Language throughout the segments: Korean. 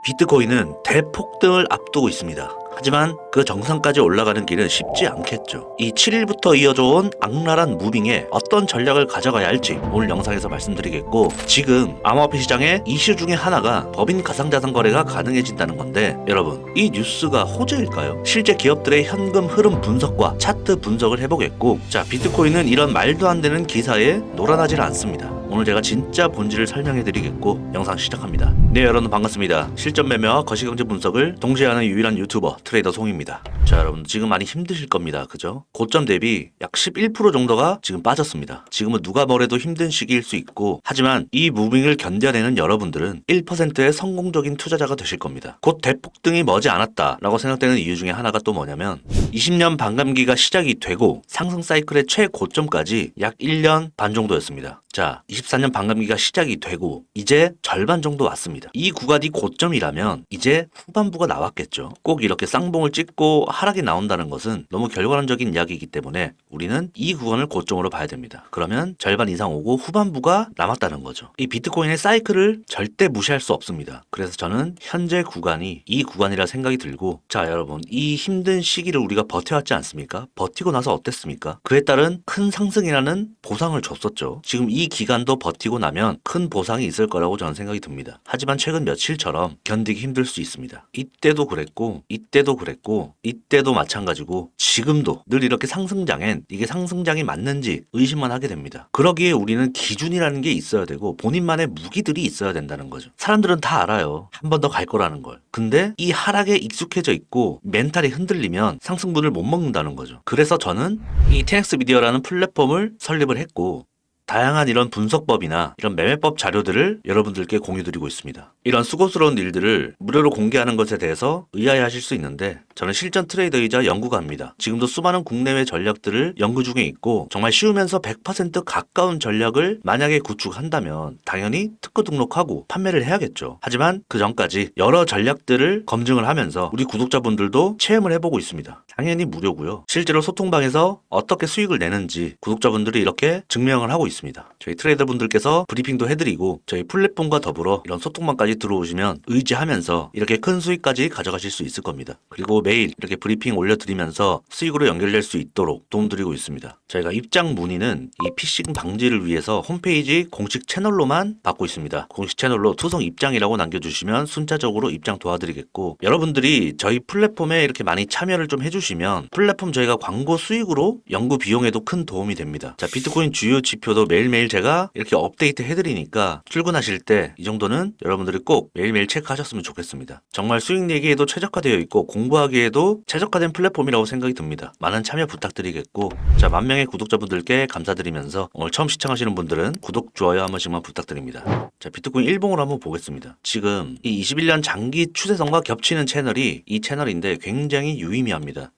비트코인은 대폭등을 앞두고 있습니다. 하지만 그 정상까지 올라가는 길은 쉽지 않겠죠. 이 7일부터 이어져 온 악랄한 무빙에 어떤 전략을 가져가야 할지 오늘 영상에서 말씀드리겠고, 지금 암호화폐 시장의 이슈 중에 하나가 법인 가상자산 거래가 가능해진다는 건데, 여러분 이 뉴스가 호재일까요? 실제 기업들의 현금 흐름 분석과 차트 분석을 해보겠고, 자, 비트코인은 이런 말도 안 되는 기사에 놀아나질 않습니다. 오늘 제가 진짜 본질을 설명해드리겠고 영상 시작합니다. 네, 여러분 반갑습니다. 실전 매매와 거시경제 분석을 동시에 하는 유일한 유튜버 트레이더 송입니다. 자, 여러분 지금 많이 힘드실 겁니다. 그죠? 고점 대비 약 11% 정도가 지금 빠졌습니다. 지금은 누가 뭐래도 힘든 시기일 수 있고, 하지만 이 무빙을 견뎌내는 여러분들은 1%의 성공적인 투자자가 되실 겁니다. 곧 대폭등이 머지 않았다라고 생각되는 이유 중에 하나가 또 뭐냐면, 20년 반감기가 시작이 되고 상승 사이클의 최고점까지 약 1년 반 정도였습니다. 자, 24년 반감기가 시작이 되고 이제 절반 정도 왔습니다. 이 구간이 고점이라면 이제 후반부가 나왔겠죠. 꼭 이렇게 쌍봉을 찍고 하락이 나온다는 것은 너무 결과론적인 이야기이기 때문에 우리는 이 구간을 고점으로 봐야 됩니다. 그러면 절반 이상 오고 후반부가 남았다는 거죠. 이 비트코인의 사이클을 절대 무시할 수 없습니다. 그래서 저는 현재 구간이 이 구간이라 생각이 들고, 자, 여러분 이 힘든 시기를 우리가 버텨왔지 않습니까? 버티고 나서 어땠습니까? 그에 따른 큰 상승이라는 보상을 줬었죠. 지금 이 기간도 버티고 나면 큰 보상이 있을 거라고 저는 생각이 듭니다. 하지만 최근 며칠처럼 견디기 힘들 수 있습니다. 이때도 그랬고 이때도 그랬고 이때도 마찬가지고 지금도 늘 이렇게 상승장엔 이게 상승장이 맞는지 의심만 하게 됩니다. 그러기에 우리는 기준이라는 게 있어야 되고 본인만의 무기들이 있어야 된다는 거죠. 사람들은 다 알아요. 한 번 더 갈 거라는 걸. 근데 이 하락에 익숙해져 있고 멘탈이 흔들리면 상승분을 못 먹는다는 거죠. 그래서 저는 이 10X 미디어라는 플랫폼을 설립을 했고, 다양한 이런 분석법이나 이런 매매법 자료들을 여러분들께 공유드리고 있습니다. 이런 수고스러운 일들을 무료로 공개하는 것에 대해서 의아해하실 수 있는데, 저는 실전 트레이더이자 연구가입니다. 지금도 수많은 국내외 전략들을 연구 중에 있고, 정말 쉬우면서 100% 가까운 전략을 만약에 구축한다면 당연히 특허 등록하고 판매를 해야겠죠. 하지만 그 전까지 여러 전략들을 검증을 하면서 우리 구독자분들도 체험을 해보고 있습니다. 당연히 무료고요. 실제로 소통방에서 어떻게 수익을 내는지 구독자분들이 이렇게 증명을 하고 있습니다. 저희 트레이더 분들께서 브리핑도 해드리고, 저희 플랫폼과 더불어 이런 소통방까지 들어오시면 의지하면서 이렇게 큰 수익까지 가져가실 수 있을 겁니다. 그리고 매일 이렇게 브리핑 올려드리면서 수익으로 연결될 수 있도록 도움드리고 있습니다. 저희가 입장 문의는 이 피싱 방지를 위해서 홈페이지 공식 채널로만 받고 있습니다. 공식 채널로 투성 입장이라고 남겨주시면 순차적으로 입장 도와드리겠고, 여러분들이 저희 플랫폼에 이렇게 많이 참여를 좀 해주시면 플랫폼 저희가 광고 수익으로 연구 비용에도 큰 도움이 됩니다. 자, 비트코인 주요 지표도 매일매일 제가 이렇게 업데이트 해드리니까 출근하실 때 이 정도는 여러분들이 꼭 매일매일 체크하셨으면 좋겠습니다. 정말 수익 내기에도 최적화되어 있고 공부하기에도 최적화된 플랫폼이라고 생각이 듭니다. 많은 참여 부탁드리겠고, 자, 10,000명의 구독자분들께 감사드리면서 오늘 처음 시청하시는 분들은 구독, 좋아요 한 번씩만 부탁드립니다. 자, 비트코인 일봉으로 한번 보겠습니다. 지금 이 21년 장기 추세선과 겹치는 채널이 이 채널인데 굉장히 유의미합니다.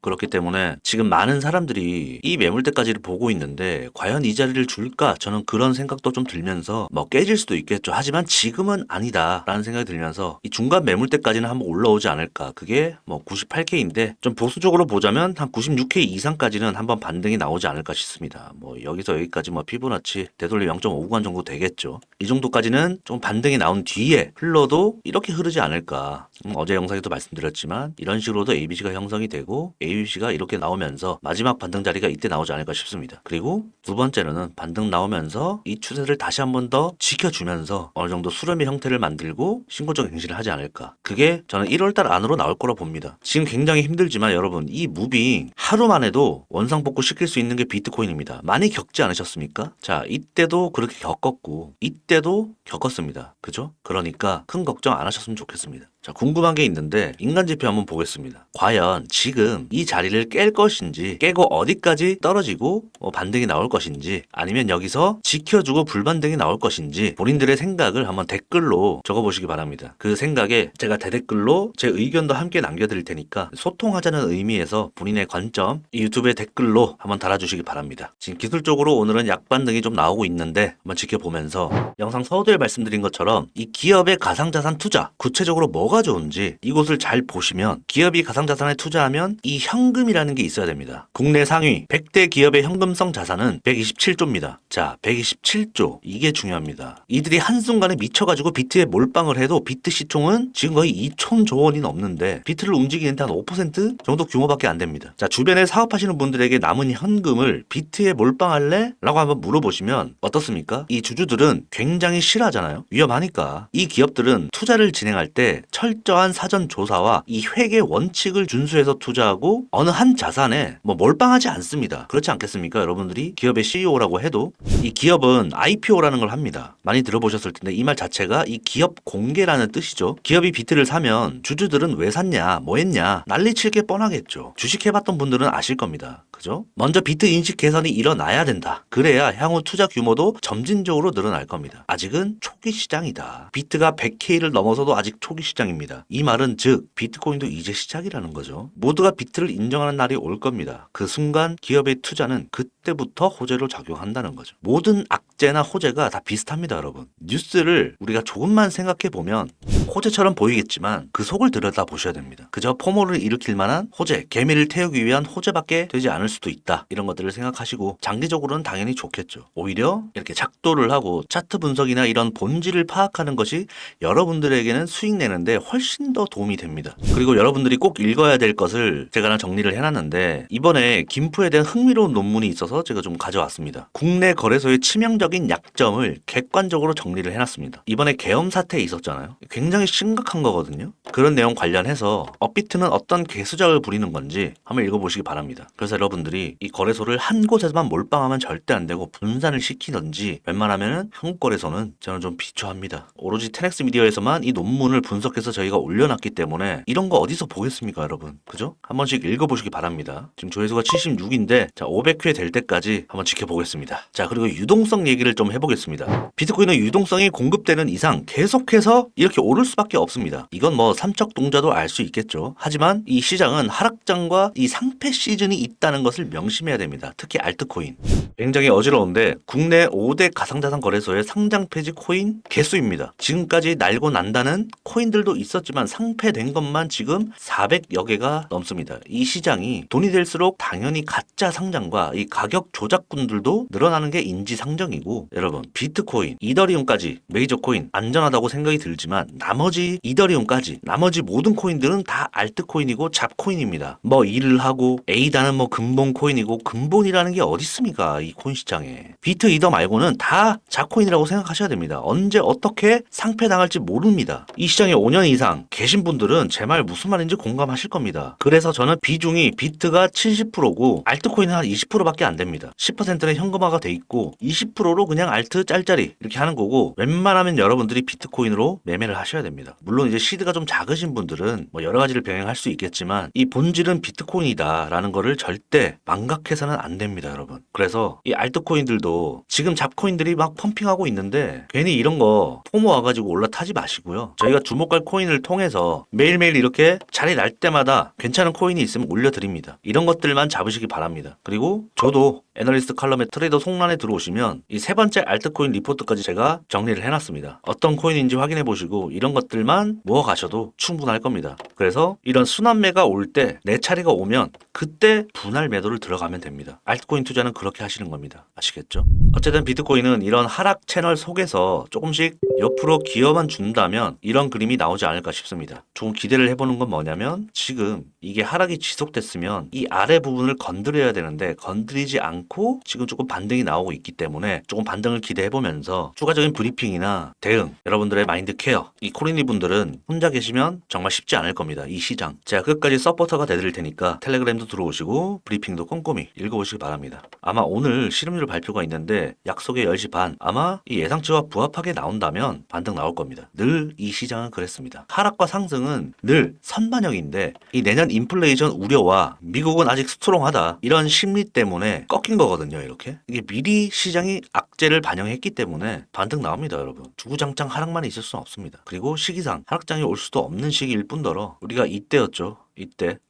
그렇기 때문에 지금 많은 사람들이 이 매물대까지를 보고 있는데 과연 이 자리를 줄까? 저는 그런 생각도 좀 들면서 뭐 깨질 수도 있겠죠. 하지만 지금은 아니다 라는 생각이 들면서 이 중간 매물대까지는 한번 올라오지 않을까. 그게 뭐 98K인데 좀 보수적으로 보자면 한 96K 이상까지는 한번 반등이 나오지 않을까 싶습니다. 뭐 여기서 여기까지 뭐 피보나치 되돌림 0.5구간 정도 되겠죠. 이 정도까지는 좀 반등이 나온 뒤에 흘러도 이렇게 흐르지 않을까. 어제 영상에도 말씀드렸지만 이런 식으로도 ABC가 형성이 되고 ABC가 이렇게 나오면서 마지막 반등 자리가 이때 나오지 않을까 싶습니다. 그리고 두 번째로는 반등 나오면서 이 추세를 다시 한 번 더 지켜주면서 어느 정도 수렴의 형태를 만들고 신고적 행진을 하지 않을까. 그게 저는 1월달 안으로 나올 거라 봅니다. 지금 굉장히 힘들지만 여러분 이 무빙 하루만 해도 원상복구 시킬 수 있는 게 비트코인입니다. 많이 겪지 않으셨습니까? 자, 이때도 그렇게 겪었고 이때도 겪었습니다. 그죠? 그러니까 큰 걱정 안 하셨으면 좋겠습니다. 자, 궁금한 게 있는데 인간 지표 한번 보겠습니다. 과연 지금 이 자리를 깰 것인지, 깨고 어디까지 떨어지고 반등이 나올 것인지, 아니면 여기서 지켜주고 불반등이 나올 것인지 본인들의 생각을 한번 댓글로 적어보시기 바랍니다. 그 생각에 제가 대댓글로 제 의견도 함께 남겨드릴 테니까 소통하자는 의미에서 본인의 관점 이 유튜브에 댓글로 한번 달아주시기 바랍니다. 지금 기술적으로 오늘은 약반등이 좀 나오고 있는데 한번 지켜보면서 영상 서두에 말씀드린 것처럼 이 기업의 가상자산 투자 구체적으로 뭐가 뭐가 좋은지 이곳을 잘 보시면 기업이 가상자산에 투자하면 이 현금이라는 게 있어야 됩니다. 국내 상위 100대 기업의 현금성 자산은 127조입니다. 자, 127조. 이게 중요합니다. 이들이 한순간에 미쳐가지고 비트에 몰빵을 해도 비트 시총은 지금 거의 2천조 원이 넘는데 비트를 움직이는데 한 5% 정도 규모밖에 안 됩니다. 자, 주변에 사업하시는 분들에게 남은 현금을 비트에 몰빵할래? 라고 한번 물어보시면 어떻습니까? 이 주주들은 굉장히 싫어하잖아요. 위험하니까. 이 기업들은 투자를 진행할 때 철저한 사전 조사와 이 회계 원칙을 준수해서 투자하고 어느 한 자산에 몰빵하지 않습니다. 그렇지 않겠습니까? 여러분들이 기업의 CEO라고 해도 이 기업은 IPO라는 걸 합니다. 많이 들어보셨을 텐데 이 말 자체가 이 기업 공개라는 뜻이죠. 기업이 비트를 사면 주주들은 왜 샀냐, 뭐 했냐 난리칠 게 뻔하겠죠. 주식해봤던 분들은 아실 겁니다. 그죠? 먼저 비트 인식 개선이 일어나야 된다. 그래야 향후 투자 규모도 점진적으로 늘어날 겁니다. 아직은 초기 시장이다. 비트가 100K를 넘어서도 아직 초기 시장입니다. 이 말은 즉 비트코인도 이제 시작이라는 거죠. 모두가 비트를 인정하는 날이 올 겁니다. 그 순간 기업의 투자는 그때부터 호재로 작용한다는 거죠. 모든 악재나 호재가 다 비슷합니다, 여러분. 뉴스를 우리가 조금만 생각해 보면 호재처럼 보이겠지만 그 속을 들여다 보셔야 됩니다. 그저 포모를 일으킬 만한 호재, 개미를 태우기 위한 호재밖에 되지 않을 수도 있다. 이런 것들을 생각하시고 장기적으로는 당연히 좋겠죠. 오히려 이렇게 작도를 하고 차트 분석이나 이런 본질을 파악하는 것이 여러분들에게는 수익 내는데 훨씬 더 도움이 됩니다. 그리고 여러분들이 꼭 읽어야 될 것을 제가 하나 정리를 해놨는데 이번에 김프에 대한 흥미로운 논문이 있어서 제가 좀 가져왔습니다. 국내 거래소의 치명적인 약점을 객관적으로 정리를 해놨습니다. 이번에 계엄 사태 있었잖아요. 굉장히 심각한 거거든요. 그런 내용 관련해서 업비트는 어떤 개수작을 부리는 건지 한번 읽어보시기 바랍니다. 그래서 여러분들이 이 거래소를 한 곳에서만 몰빵하면 절대 안 되고 분산을 시키든지 웬만하면은 한국 거래소는 저는 좀 비추합니다. 오로지 테넥스 미디어에서만 이 논문을 분석해서 저희가 올려놨기 때문에 이런 거 어디서 보겠습니까, 여러분? 그죠? 한 번씩 읽어보시기 바랍니다. 지금 조회수가 76인데 자 500회 될 때까지 한번 지켜보겠습니다. 자, 그리고 유동성 얘기를 좀 해보겠습니다. 비트코인은 유동성이 공급되는 이상 계속해서 이렇게 오를 수밖에 없습니다. 이건 삼척동자도 알 수 있겠죠. 하지만 이 시장은 하락장과 이 상패 시즌이 있다는 것을 명심해야 됩니다. 특히 알트코인. 굉장히 어지러운데 국내 5대 가상자산 거래소의 상장 폐지 코인 개수입니다. 지금까지 날고 난다는 코인들도 있었지만 상폐된 것만 지금 400여 개가 넘습니다. 이 시장이 돈이 될수록 당연히 가짜 상장과 이 가격 조작꾼들도 늘어나는 게 인지상정이고 여러분 비트코인, 이더리움까지 메이저 코인 안전하다고 생각이 들지만 나머지 이더리움까지 나머지 모든 코인들은 다 알트코인이고 잡코인입니다. 일을 하고 에이다는 근본 코인이고 근본이라는 게 어디 있습니까? 이 코인 시장에. 비트 이더 말고는 다 잡코인이라고 생각하셔야 됩니다. 언제 어떻게 상폐당할지 모릅니다. 이 시장에 5년 이상 계신 분들은 제 말 무슨 말인지 공감하실 겁니다. 그래서 저는 비중이 비트가 70%고 알트코인은 한 20%밖에 안 됩니다. 10%는 현금화가 돼 있고 20%로 그냥 알트 짤짤이 이렇게 하는 거고 웬만하면 여러분들이 비트코인으로 매매를 하셔야 됩니다. 물론 이제 시드가 좀 작으신 분들은 여러 가지를 병행할 수 있겠지만 이 본질은 비트코인이다라는 거를 절대 망각해서는 안 됩니다, 여러분. 그래서 이 알트코인들도 지금 잡코인들이 막 펌핑하고 있는데 괜히 이런 거 포모 와가지고 올라타지 마시고요. 저희가 주목할 코인을 통해서 매일매일 이렇게 자리 날 때마다 괜찮은 코인이 있으면 올려드립니다. 이런 것들만 잡으시기 바랍니다. 그리고 저도 애널리스트 칼럼에 트레이더 송란에 들어오시면 이 세 번째 알트코인 리포트까지 제가 정리를 해놨습니다. 어떤 코인인지 확인해 보시고 이런 것들만 모아가셔도 충분할 겁니다. 그래서 이런 순환매가 올 때 내 차례가 오면 그때 분할 매도를 들어가면 됩니다. 알트코인 투자는 그렇게 하시는 겁니다. 아시겠죠? 어쨌든 비트코인은 이런 하락 채널 속에서 조금씩 옆으로 기어만 준다면 이런 그림이 나오지 않을까 싶습니다. 조금 기대를 해보는 건 뭐냐면 지금 이게 하락이 지속됐으면 이 아래 부분을 건드려야 되는데 건드리지 않고 지금 조금 반등이 나오고 있기 때문에 조금 반등을 기대해보면서 추가적인 브리핑이나 대응, 여러분들의 마인드 케어, 이 코리니 분들은 혼자 계시면 정말 쉽지 않을 겁니다. 이 시장. 제가 끝까지 서포터가 되드릴 테니까 텔레그램도 들어오시고 브리핑도 꼼꼼히 읽어보시기 바랍니다. 아마 오늘 실업률 발표가 있는데 약속의 10시 반 아마 이 예상치와 부합하게 나온다면 반등 나올 겁니다. 늘 이 시장은 그랬습니다. 하락과 상승은 늘 선반영인데 이 내년 인플레이션 우려와 미국은 아직 스트롱하다 이런 심리 때문에 꺾인 거거든요. 이렇게 이게 미리 시장이 악재를 반영했기 때문에 반등 나옵니다. 여러분 주구장창 하락만 있을 수는 없습니다. 그리고 시기상 하락장이 올 수도 없는 시기일 뿐더러 우리가 이때였죠.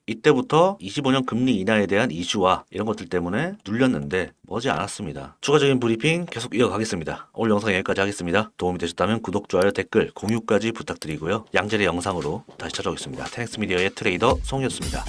이때부터 25년 금리 인하에 대한 이슈와 이런 것들 때문에 눌렸는데 머지 않았습니다. 추가적인 브리핑 계속 이어가겠습니다. 오늘 영상 여기까지 하겠습니다. 도움이 되셨다면 구독, 좋아요, 댓글, 공유까지 부탁드리고요. 양질의 영상으로 다시 찾아오겠습니다. 테넥스 미디어의 트레이더 송이었습니다.